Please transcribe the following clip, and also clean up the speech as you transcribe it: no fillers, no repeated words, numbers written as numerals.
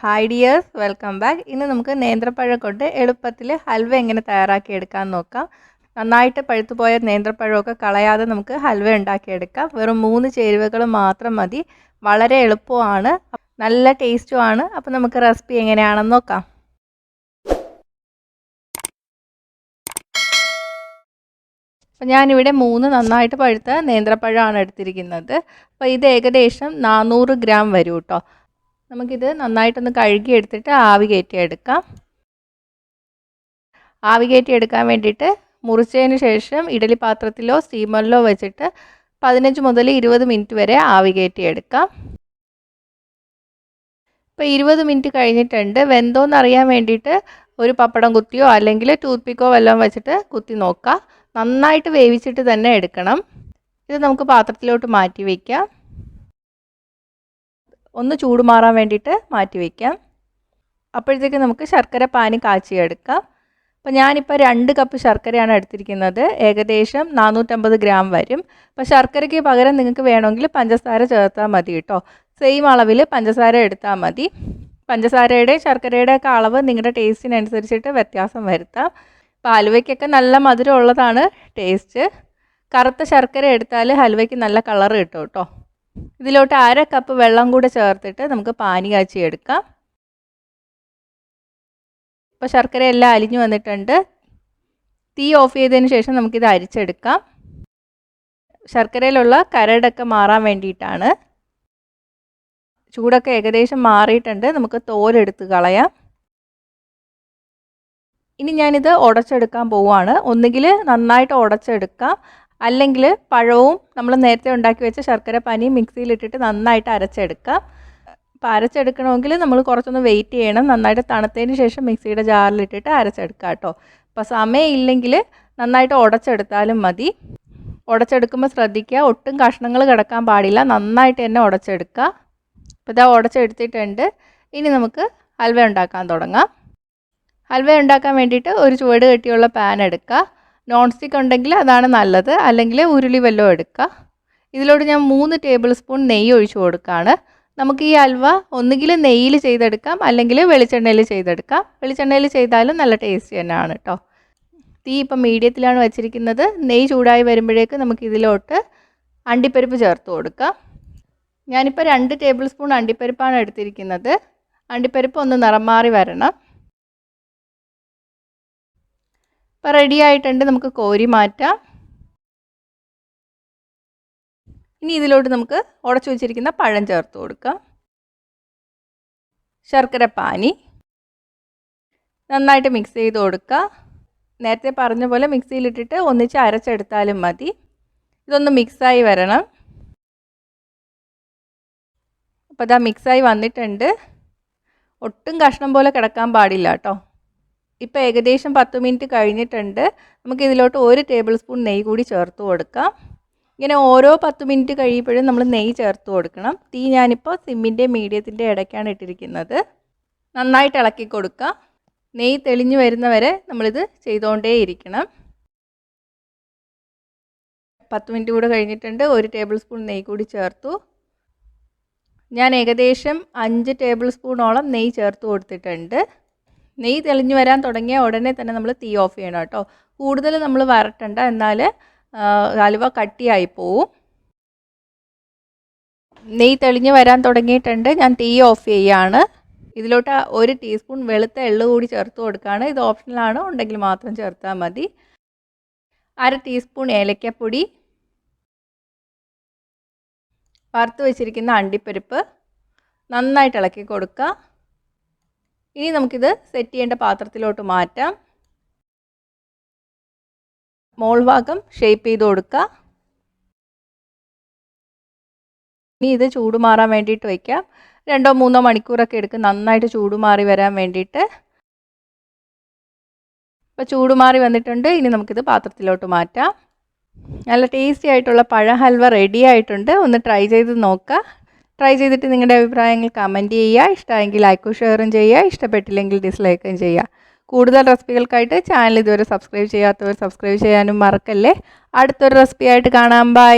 Hi dears, welcome back. ഇന്ന് നമുക്ക് നേന്ത്രപ്പഴം കൊണ്ട് എളുപ്പത്തിൽ ഹൽവ എങ്ങനെ തയ്യാറാക്കിയെടുക്കാൻ നോക്കാം. നന്നായിട്ട് പഴുത്തുപോയ നേന്ത്രപ്പഴമൊക്കെ കളയാതെ നമുക്ക് ഹൽവ ഉണ്ടാക്കിയെടുക്കാം. വെറും 3 ചേരുവകൾ മാത്രം മതി. വളരെ എളുപ്പമാണ്, നല്ല ടേസ്റ്റുമാണ്. അപ്പോൾ നമുക്ക് റെസിപ്പി എങ്ങനെയാണെന്ന് നോക്കാം. അപ്പോൾ ഞാനിവിടെ 3 നന്നായിട്ട് പഴുത്ത നേന്ത്രപ്പഴമാണ് എടുത്തിരിക്കുന്നത്. അപ്പോൾ ഇത് ഏകദേശം 400 ഗ്രാം വരും കേട്ടോ. നമുക്കിത് നന്നായിട്ടൊന്ന് കഴുകിയെടുത്തിട്ട് ആവി കയറ്റിയെടുക്കാം. ആവി കയറ്റിയെടുക്കാൻ വേണ്ടിയിട്ട് മുറിച്ചതിന് ശേഷം ഇഡലി പാത്രത്തിലോ സ്റ്റീമറിലോ വെച്ചിട്ട് 15 മുതൽ 20 മിനിറ്റ് വരെ ആവി കയറ്റിയെടുക്കാം. ഇപ്പോൾ 20 മിനിറ്റ് കഴിഞ്ഞിട്ടുണ്ട്. വെന്തോന്ന് അറിയാൻ വേണ്ടിയിട്ട് ഒരു പപ്പടം കുത്തിയോ അല്ലെങ്കിൽ ടൂത്ത് പിക്കോ വല്ലതും വെച്ചിട്ട് കുത്തി നോക്കുക. നന്നായിട്ട് വേവിച്ചിട്ട് തന്നെ എടുക്കണം. ഇത് നമുക്ക് പാത്രത്തിലോട്ട് മാറ്റി വയ്ക്കാം. ഒന്ന് ചൂടുമാറാൻ വേണ്ടിയിട്ട് മാറ്റി വയ്ക്കാം. അപ്പോഴത്തേക്ക് നമുക്ക് ശർക്കര പാനി കാച്ചിയെടുക്കാം. അപ്പോൾ ഞാനിപ്പോൾ 2 കപ്പ് ശർക്കരയാണ് എടുത്തിരിക്കുന്നത്. ഏകദേശം 450 ഗ്രാം വരും. അപ്പോൾ ശർക്കരയ്ക്ക് പകരം നിങ്ങൾക്ക് വേണമെങ്കിൽ പഞ്ചസാര ചേർത്താൽ മതി കേട്ടോ. സെയിം അളവിൽ പഞ്ചസാര എടുത്താൽ മതി. പഞ്ചസാരയുടെ ശർക്കരയുടെ ഒക്കെ അളവ് നിങ്ങളുടെ ടേസ്റ്റിനനുസരിച്ചിട്ട് വ്യത്യാസം വരുത്താം. അപ്പോൾ ഹൽവയ്ക്കൊക്കെ നല്ല മധുരം ഉള്ളതാണ് ടേസ്റ്റ്. കറുത്ത ശർക്കര എടുത്താൽ ഹൽവയ്ക്ക് നല്ല കളർ കിട്ടും കേട്ടോ. ഇതിലോട്ട് 1/2 കപ്പ് വെള്ളം കൂടെ ചേർത്തിട്ട് നമുക്ക് പാനി കാച്ചിയെടുക്കാം. ഇപ്പോൾ ശർക്കര എല്ലാം അലിഞ്ഞു വന്നിട്ടുണ്ട്. തീ ഓഫ് ചെയ്തതിന് ശേഷം നമുക്കിത് അരിച്ചെടുക്കാം. ശർക്കരയിലുള്ള കരടൊക്കെ മാറാൻ വേണ്ടിയിട്ടാണ്. ചൂടൊക്കെ ഏകദേശം മാറിയിട്ടുണ്ട്. നമുക്ക് തോലെടുത്ത് കളയാം. ഇനി ഞാനിത് ഉടച്ചെടുക്കാൻ പോവുകയാണ്. ഒന്നുകിൽ നന്നായിട്ട് ഉടച്ചെടുക്കാം, അല്ലെങ്കിൽ പഴവും നമ്മൾ നേരത്തെ ഉണ്ടാക്കി വെച്ച ശർക്കര പാനിയും മിക്സിയിലിട്ടിട്ട് നന്നായിട്ട് അരച്ചെടുക്കാം. അപ്പോൾ അരച്ചെടുക്കണമെങ്കിൽ നമ്മൾ കുറച്ചൊന്ന് വെയിറ്റ് ചെയ്യണം. നന്നായിട്ട് തണുത്തതിന് ശേഷം മിക്സിയുടെ ജാറിലിട്ടിട്ട് അരച്ചെടുക്കാം കേട്ടോ. അപ്പോൾ സമയമില്ലെങ്കിൽ നന്നായിട്ട് ഉടച്ചെടുത്താലും മതി. ഉടച്ചെടുക്കുമ്പോൾ ശ്രദ്ധിക്കുക, ഒട്ടും കഷ്ണങ്ങൾ കിടക്കാൻ പാടില്ല. നന്നായിട്ട് തന്നെ ഉടച്ചെടുക്കുക. അപ്പോൾ ഇതാ ഉടച്ചെടുത്തിട്ടുണ്ട്. ഇനി നമുക്ക് ഹൽവ ഉണ്ടാക്കാൻ തുടങ്ങാം. ഹൽവ ഉണ്ടാക്കാൻ വേണ്ടിയിട്ട് ഒരു ചുവട് കെട്ടിയുള്ള പാൻ എടുക്കുക. നോൺ സ്റ്റിക്ക് ഉണ്ടെങ്കിൽ അതാണ് നല്ലത്, അല്ലെങ്കിൽ ഉരുളി വല്ലതും എടുക്കുക. ഇതിലോട്ട് ഞാൻ 3 ടേബിൾ സ്പൂൺ നെയ്യ് ഒഴിച്ചു കൊടുക്കുകയാണ്. നമുക്ക് ഈ ഹൽവ ഒന്നുകിൽ നെയ്യിൽ ചെയ്തെടുക്കാം, അല്ലെങ്കിൽ വെളിച്ചെണ്ണയിൽ ചെയ്തെടുക്കാം. വെളിച്ചെണ്ണയിൽ ചെയ്താലും നല്ല ടേസ്റ്റ് തന്നെയാണ് കേട്ടോ. തീ ഇപ്പം മീഡിയത്തിലാണ് വെച്ചിരിക്കുന്നത്. നെയ്യ് ചൂടായി വരുമ്പോഴേക്ക് നമുക്ക് ഇതിലോട്ട് അണ്ടിപ്പരിപ്പ് ചേർത്ത് കൊടുക്കാം. ഞാനിപ്പോൾ 2 ടേബിൾ സ്പൂൺ അണ്ടിപ്പരിപ്പാണ് എടുത്തിരിക്കുന്നത്. അണ്ടിപ്പരിപ്പ് ഒന്ന് നിറം മാറി വരണം. ഇപ്പോൾ റെഡി ആയിട്ടുണ്ട്. നമുക്ക് കോരി മാറ്റാം. ഇനി ഇതിലോട്ട് നമുക്ക് ഉടച്ചു വെച്ചിരിക്കുന്ന പഴം ചേർത്ത് കൊടുക്കാം. ശർക്കര പാനി നന്നായിട്ട് മിക്സ് ചെയ്ത് കൊടുക്കുക. നേരത്തെ പറഞ്ഞ പോലെ മിക്സിയിലിട്ടിട്ട് ഒന്നിച്ച് അരച്ചെടുത്താലും മതി. ഇതൊന്ന് മിക്സായി വരണം. അപ്പോൾ ഇതാ മിക്സായി വന്നിട്ടുണ്ട്. ഒട്ടും കഷ്ണം പോലെ കിടക്കാൻ പാടില്ല കേട്ടോ. ഇപ്പോൾ ഏകദേശം 10 മിനിറ്റ് കഴിഞ്ഞിട്ടുണ്ട്. നമുക്ക് ഇതിലോട്ട് 1 ടേബിൾ സ്പൂൺ നെയ്യ് കൂടി ചേർത്ത് കൊടുക്കാം. ഇങ്ങനെ ഓരോ 10 മിനിറ്റ് കഴിയുമ്പോഴും നമ്മൾ നെയ്യ് ചേർത്ത് കൊടുക്കണം. തീ ഞാനിപ്പോൾ സിമ്മിൻ്റെ മീഡിയത്തിൻ്റെ ഇടയ്ക്കാണ് ഇട്ടിരിക്കുന്നത്. നന്നായിട്ട് ഇളക്കി കൊടുക്കുക. നെയ്യ് തെളിഞ്ഞു വരുന്നവരെ നമ്മളിത് ചെയ്തുകൊണ്ടേയിരിക്കണം. 10 മിനിറ്റ് കൂടെ കഴിഞ്ഞിട്ടുണ്ട്. 1 ടേബിൾ സ്പൂൺ നെയ്യ് കൂടി ചേർത്തു. ഞാൻ ഏകദേശം 5 ടേബിൾ സ്പൂണോളം നെയ്യ് ചേർത്ത് കൊടുത്തിട്ടുണ്ട്. നെയ്യ് തെളിഞ്ഞു വരാൻ തുടങ്ങിയ ഉടനെ തന്നെ നമ്മൾ തീ ഓഫ് ചെയ്യണം കേട്ടോ. കൂടുതൽ നമ്മൾ വരട്ടണ്ട, എന്നാൽ ഹൽവ കട്ടിയായി പോവും. നെയ്യ് തെളിഞ്ഞു വരാൻ തുടങ്ങിയിട്ടുണ്ട്. ഞാൻ തീ ഓഫ് ചെയ്യുകയാണ്. ഇതിലോട്ട് 1 ടീസ്പൂൺ വെളുത്ത എള്ള് കൂടി ചേർത്ത് കൊടുക്കുകയാണ്. ഇത് ഓപ്ഷണലാണ്, ഉണ്ടെങ്കിൽ മാത്രം ചേർത്താൽ മതി. 1/2 ടീസ്പൂൺ ഏലക്കപ്പൊടി, വറുത്ത് വെച്ചിരിക്കുന്ന അണ്ടിപ്പരിപ്പ് നന്നായിട്ട് ഇളക്കി കൊടുക്കുക. ഇനി നമുക്കിത് സെറ്റ് ചെയ്യേണ്ട പാത്രത്തിലോട്ട് മാറ്റാം. മോൾ ഭാഗം ഷേപ്പ് ചെയ്ത് കൊടുക്കുക. ഇനി ഇത് ചൂടുമാറാൻ വേണ്ടിയിട്ട് വയ്ക്കാം. 2-3 മണിക്കൂറൊക്കെ എടുക്കും നന്നായിട്ട് ചൂടുമാറി വരാൻ വേണ്ടിയിട്ട്. ഇപ്പോൾ ചൂടുമാറി വന്നിട്ടുണ്ട്. ഇനി നമുക്കിത് പാത്രത്തിലോട്ട് മാറ്റാം. നല്ല ടേസ്റ്റി ആയിട്ടുള്ള പഴ ഹൽവ റെഡി ആയിട്ടുണ്ട്. ഒന്ന് ട്രൈ ചെയ്ത് നോക്കുക. ട്രൈ ചെയ്തിട്ട് നിങ്ങളുടെ അഭിപ്രായങ്ങൾ കമൻറ്റ് ചെയ്യുക. ഇഷ്ടമെങ്കിൽ ലൈക്കും ഷെയറും ചെയ്യുക. ഇഷ്ടപ്പെട്ടില്ലെങ്കിൽ ഡിസ്ലൈക്കും ചെയ്യുക. കൂടുതൽ റെസിപ്പികൾക്കായിട്ട് ചാനൽ ഇതുവരെ സബ്സ്ക്രൈബ് ചെയ്യാത്തവർ സബ്സ്ക്രൈബ് ചെയ്യാനും മറക്കല്ലേ. അടുത്തൊരു റെസിപ്പി ആയിട്ട് കാണാം. ബൈ.